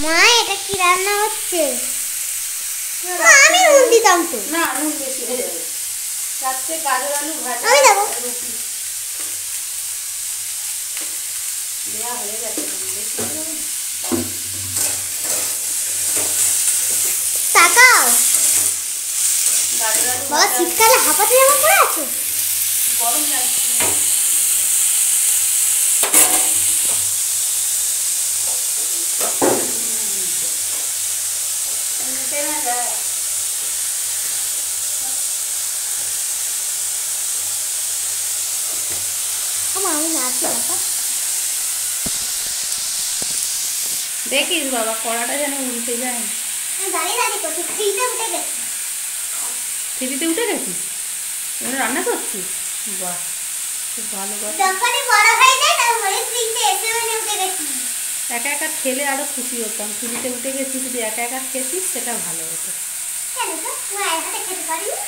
মা এটা কি রান্না হচ্ছে? মা আমি নুন দিতাম তো। না নুন বেশি হয়ে যাবে। রাত্রে গাজর আলু ভাজা আমি দেবো। রুটি দেওয়া হয়ে গেছে নুন বেশি হয়ে যাবে। তাকাও গাজর আলু বাবা, ভাজা শীতকালে হাঁপাতে জামা পরে আছো? গরম লাগছে। আমি নাচি বাবা। দেখিস বাবা কড়াটা যেন উল্টে যায়। আমি দাঁড়িয়ে দাঁড়িয়ে করছি, ফ্রিতে উঠে গেছি। ফ্রিতে উঠে গেছিস? এখানে রান্না করছিস? বাহ খুব ভালো কথা। যখনই বড় হয়ে যায় তারপরে ফ্রিতে এসে উঠে গেছি। একা একা খেলে আরো খুশি হতাম। ফ্রিতে উঠে গেছিস, যদি একা একা খেতিস সেটা ভালো হতো। কেন তো মায়ের হাতে খেতে পারি না?